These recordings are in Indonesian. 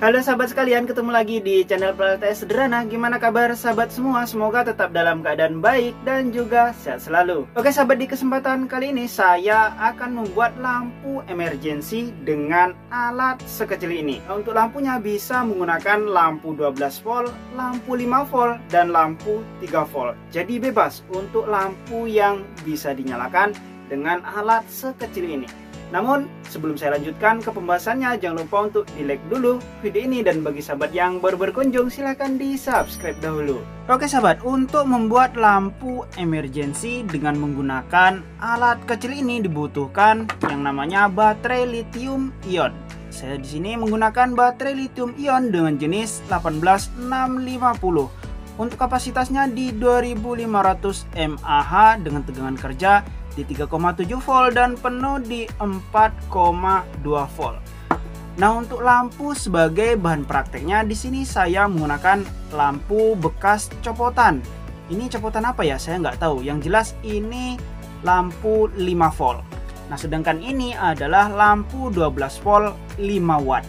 Halo sahabat sekalian, ketemu lagi di channel PLTS Sederhana. Gimana kabar sahabat semua? Semoga tetap dalam keadaan baik dan juga sehat selalu. Oke sahabat, di kesempatan kali ini saya akan membuat lampu emergency dengan alat sekecil ini. Untuk lampunya bisa menggunakan lampu 12 volt, lampu 5 volt, dan lampu 3 volt. Jadi bebas untuk lampu yang bisa dinyalakan dengan alat sekecil ini. Namun sebelum saya lanjutkan ke pembahasannya, jangan lupa untuk di like dulu video ini, dan bagi sahabat yang baru berkunjung silahkan di subscribe dahulu. Oke sahabat, untuk membuat lampu emergency dengan menggunakan alat kecil ini dibutuhkan yang namanya baterai lithium ion. Saya di sini menggunakan baterai lithium ion dengan jenis 18650. Untuk kapasitasnya di 2500 mAh dengan tegangan kerja di 3,7 volt dan penuh di 4,2 volt. Nah, untuk lampu sebagai bahan prakteknya di sini saya menggunakan lampu bekas copotan. Ini copotan apa ya? Saya nggak tahu. Yang jelas ini lampu 5 volt. Nah, sedangkan ini adalah lampu 12 volt 5 watt.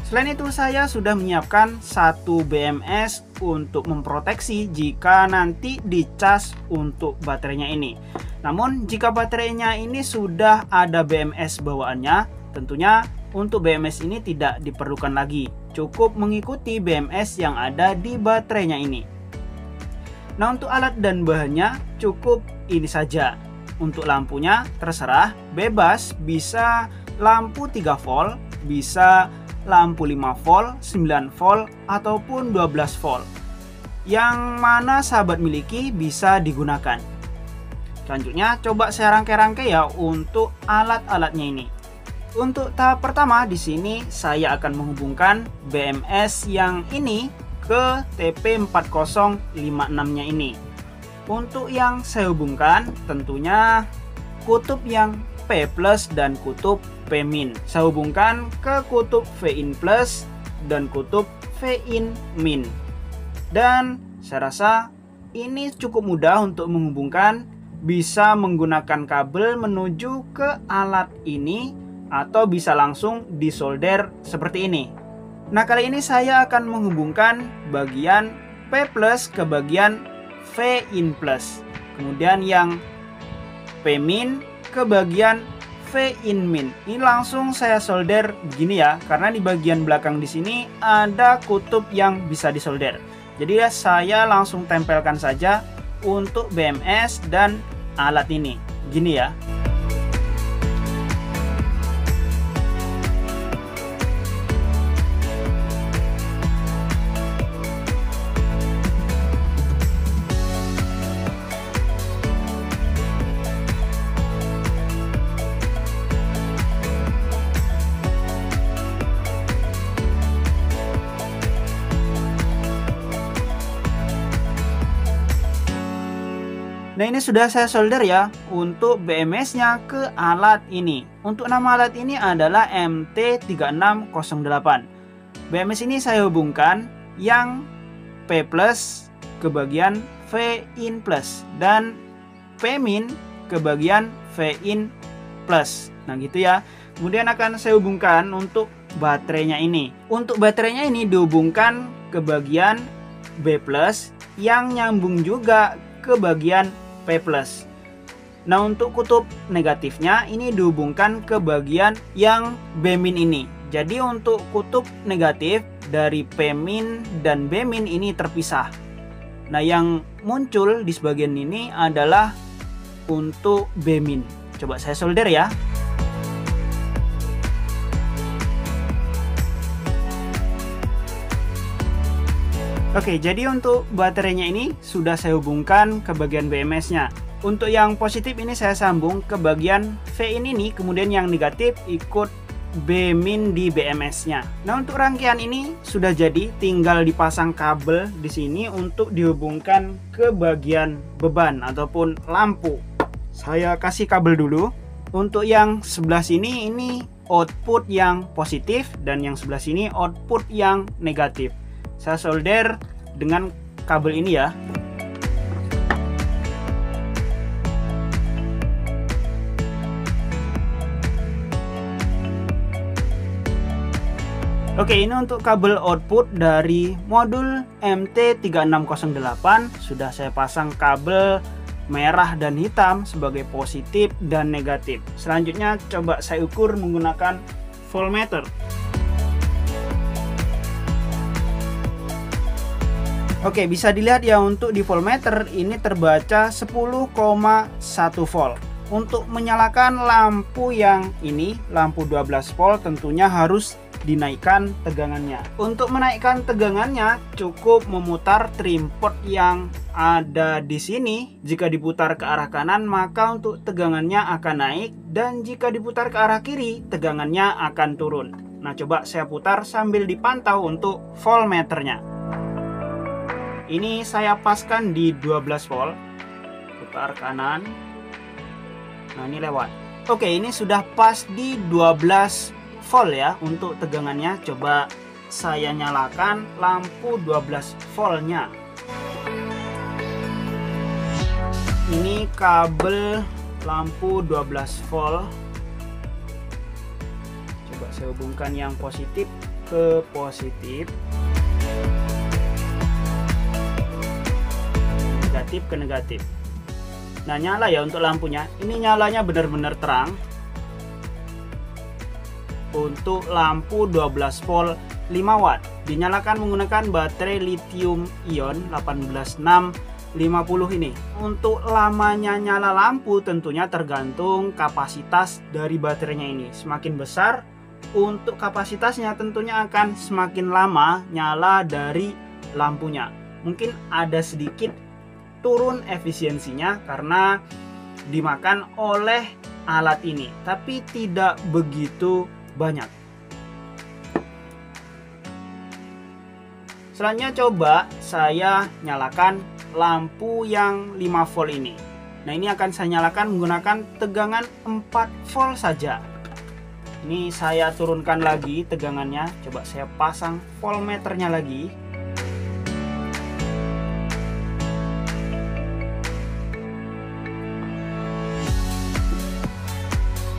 Selain itu saya sudah menyiapkan satu BMS untuk memproteksi jika nanti dicas untuk baterainya ini. Namun jika baterainya ini sudah ada BMS bawaannya, tentunya untuk BMS ini tidak diperlukan lagi. Cukup mengikuti BMS yang ada di baterainya ini. Nah, untuk alat dan bahannya cukup ini saja. Untuk lampunya terserah, bebas, bisa lampu 3 volt, bisa lampu 5 volt, 9 volt, ataupun 12 volt. Yang mana sahabat miliki bisa digunakan. Selanjutnya coba saya rangkai-rangkai ya untuk alat-alatnya ini. Untuk tahap pertama di sini saya akan menghubungkan BMS yang ini ke TP4056-nya ini. Untuk yang saya hubungkan tentunya kutub yang P+ dan kutub P-. Saya hubungkan ke kutub V-in plus dan kutub V-in min. Dan saya rasa ini cukup mudah untuk menghubungkan. Bisa menggunakan kabel menuju ke alat ini atau bisa langsung disolder seperti ini. Nah, kali ini saya akan menghubungkan bagian P+ ke bagian V-in plus. Kemudian yang P- ke bagian V-in min. Ini langsung saya solder begini ya, karena di bagian belakang di sini ada kutub yang bisa disolder. Jadi ya saya langsung tempelkan saja untuk BMS dan alat ini. Gini ya. Nah, ini sudah saya solder ya untuk BMS-nya ke alat ini. Untuk nama alat ini adalah MT3608. BMS ini saya hubungkan yang P+ ke bagian V-in plus dan P- ke bagian V-in plus. Nah, gitu ya. Kemudian akan saya hubungkan untuk baterainya ini. Untuk baterainya ini dihubungkan ke bagian B+ yang nyambung juga ke bagian P+. Nah, untuk kutub negatifnya ini dihubungkan ke bagian yang B- ini. Jadi untuk kutub negatif dari P- dan B- ini terpisah. Nah, yang muncul di sebagian ini adalah untuk B-. Coba saya solder ya. Oke, jadi untuk baterainya ini sudah saya hubungkan ke bagian BMS-nya. Untuk yang positif ini saya sambung ke bagian V-in ini, kemudian yang negatif ikut B- di BMS-nya. Nah, untuk rangkaian ini sudah jadi, tinggal dipasang kabel di sini untuk dihubungkan ke bagian beban ataupun lampu. Saya kasih kabel dulu. Untuk yang sebelah sini ini output yang positif dan yang sebelah sini output yang negatif. Saya solder dengan kabel ini ya. Oke, ini untuk kabel output dari modul MT3608. Sudah saya pasang kabel merah dan hitam sebagai positif dan negatif. Selanjutnya coba saya ukur menggunakan voltmeter. Oke, bisa dilihat ya, untuk di voltmeter ini terbaca 10,1 volt. Untuk menyalakan lampu yang ini, lampu 12 volt, tentunya harus dinaikkan tegangannya. Untuk menaikkan tegangannya cukup memutar trimpot yang ada di sini. Jika diputar ke arah kanan maka untuk tegangannya akan naik, dan jika diputar ke arah kiri tegangannya akan turun. Nah, coba saya putar sambil dipantau untuk voltmeternya. Ini saya paskan di 12 volt. Putar kanan. Nah, ini lewat. Oke, ini sudah pas di 12 volt ya untuk tegangannya. Coba saya nyalakan lampu 12 voltnya. Ini kabel lampu 12 volt. Coba saya hubungkan yang positif ke positif, negatif ke negatif. Nah, nyala ya untuk lampunya. Ini nyalanya benar-benar terang. Untuk lampu 12 volt 5 watt dinyalakan menggunakan baterai lithium ion 18650 ini. Untuk lamanya nyala lampu tentunya tergantung kapasitas dari baterainya ini. Semakin besar untuk kapasitasnya tentunya akan semakin lama nyala dari lampunya. Mungkin ada sedikit turun efisiensinya karena dimakan oleh alat ini, tapi tidak begitu banyak. Selanjutnya coba saya nyalakan lampu yang 5 volt ini. Nah, ini akan saya nyalakan menggunakan tegangan 4 volt saja. Ini saya turunkan lagi tegangannya. Coba saya pasang voltmeternya lagi.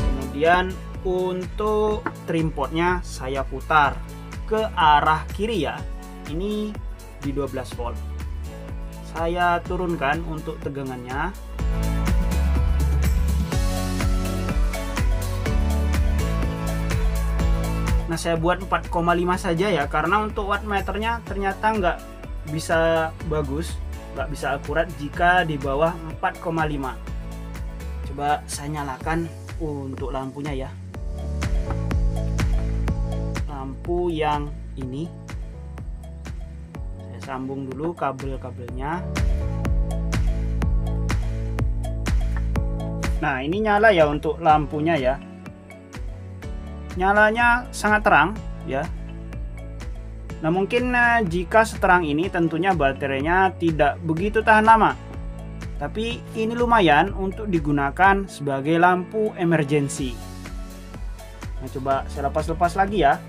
Kemudian untuk trimpotnya saya putar ke arah kiri ya. Ini di 12 volt. Saya turunkan untuk tegangannya. Nah, saya buat 4,5 saja ya, karena untuk wattmeternya ternyata nggak bisa bagus, nggak bisa akurat jika di bawah 4,5. Coba saya nyalakan untuk lampunya ya. Lampu yang ini saya sambung dulu kabel-kabelnya. Nah, ini nyala ya untuk lampunya ya. Nyalanya sangat terang ya. Nah, mungkin jika seterang ini tentunya baterainya tidak begitu tahan lama. Tapi ini lumayan untuk digunakan sebagai lampu emergency. Nah, coba saya lepas-lepas lagi ya.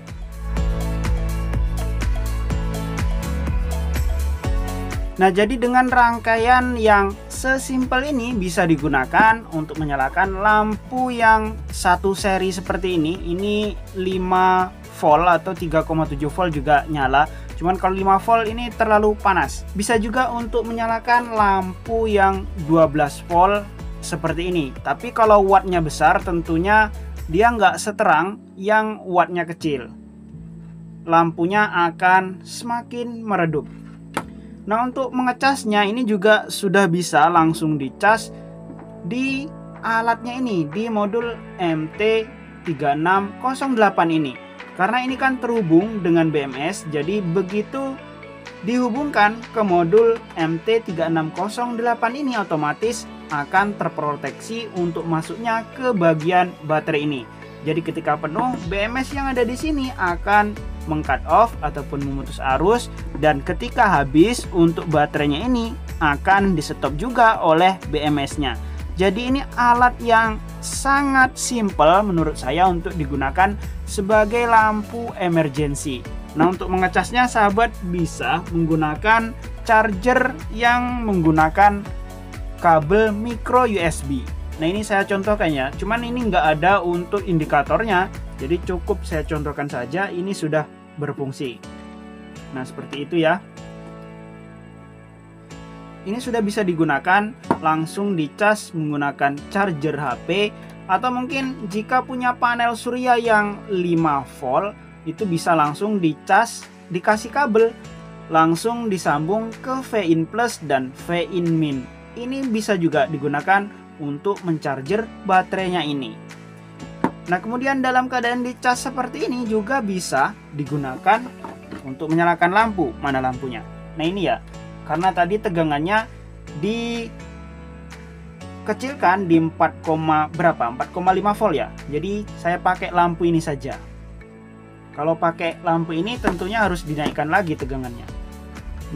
Nah, jadi dengan rangkaian yang sesimpel ini bisa digunakan untuk menyalakan lampu yang satu seri seperti ini. Ini 5 volt atau 3,7 volt juga nyala. Cuman kalau 5 volt ini terlalu panas. Bisa juga untuk menyalakan lampu yang 12 volt seperti ini. Tapi kalau wattnya besar tentunya dia nggak seterang yang wattnya kecil. Lampunya akan semakin meredup. Nah, untuk mengecasnya ini juga sudah bisa langsung dicas di alatnya ini, di modul MT3608 ini. Karena ini kan terhubung dengan BMS, jadi begitu dihubungkan ke modul MT3608 ini otomatis akan terproteksi untuk masuknya ke bagian baterai ini. Jadi ketika penuh, BMS yang ada di sini akan meng-cut off ataupun memutus arus, dan ketika habis untuk baterainya ini akan di-stop juga oleh BMS-nya. Jadi ini alat yang sangat simpel menurut saya untuk digunakan sebagai lampu emergency. Nah, untuk mengecasnya sahabat bisa menggunakan charger yang menggunakan kabel micro USB. Nah, ini saya contohkan ya, cuman ini nggak ada untuk indikatornya, jadi cukup saya contohkan saja. Ini sudah berfungsi. Nah, seperti itu ya. Ini sudah bisa digunakan langsung dicas menggunakan charger HP, atau mungkin jika punya panel surya yang 5 volt, itu bisa langsung dicas, dikasih kabel, langsung disambung ke V-in plus dan V-in min. Ini bisa juga digunakan untuk mencharger baterainya ini. Nah, kemudian dalam keadaan dicas seperti ini juga bisa digunakan untuk menyalakan lampu. Mana lampunya? Nah, ini ya. Karena tadi tegangannya dikecilkan di 4,5 volt ya. Jadi saya pakai lampu ini saja. Kalau pakai lampu ini tentunya harus dinaikkan lagi tegangannya.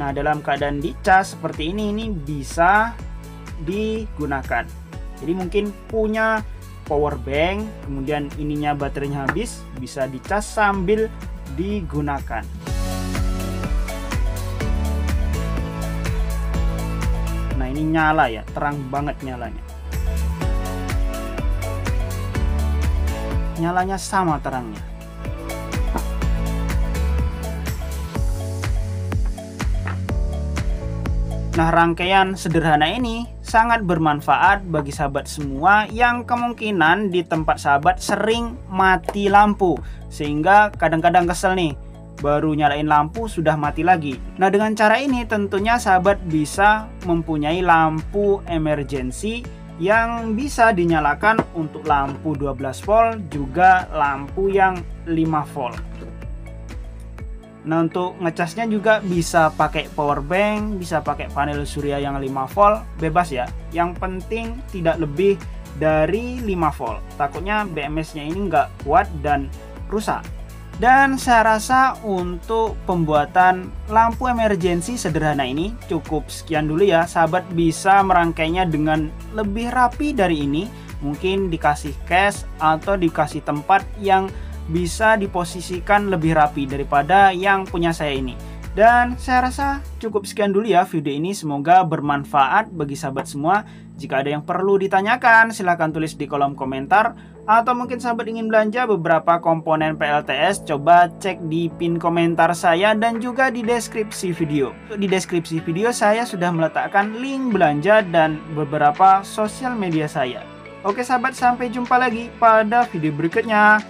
Nah, dalam keadaan dicas seperti ini bisa digunakan. Jadi mungkin punya power bank, kemudian ininya baterainya habis, bisa dicas sambil digunakan. Nah, ini nyala ya, terang banget nyalanya. Nyalanya sama terangnya. Nah, rangkaian sederhana ini sangat bermanfaat bagi sahabat semua yang kemungkinan di tempat sahabat sering mati lampu, sehingga kadang-kadang kesel nih, baru nyalain lampu sudah mati lagi. Nah, dengan cara ini tentunya sahabat bisa mempunyai lampu emergency yang bisa dinyalakan untuk lampu 12 volt, juga lampu yang 5 volt. Nah, untuk ngecasnya juga bisa pakai power bank, bisa pakai panel surya yang 5 volt, bebas ya. Yang penting tidak lebih dari 5 volt. Takutnya BMS-nya ini nggak kuat dan rusak. Dan saya rasa untuk pembuatan lampu emergency sederhana ini cukup sekian dulu ya. Sahabat bisa merangkainya dengan lebih rapi dari ini. Mungkin dikasih case atau dikasih tempat yang bisa diposisikan lebih rapi daripada yang punya saya ini. Dan saya rasa cukup sekian dulu ya video ini. Semoga bermanfaat bagi sahabat semua. Jika ada yang perlu ditanyakan, silahkan tulis di kolom komentar. Atau mungkin sahabat ingin belanja beberapa komponen PLTS, coba cek di pin komentar saya dan juga di deskripsi video. Di deskripsi video saya sudah meletakkan link belanja dan beberapa sosial media saya. Oke sahabat, sampai jumpa lagi pada video berikutnya.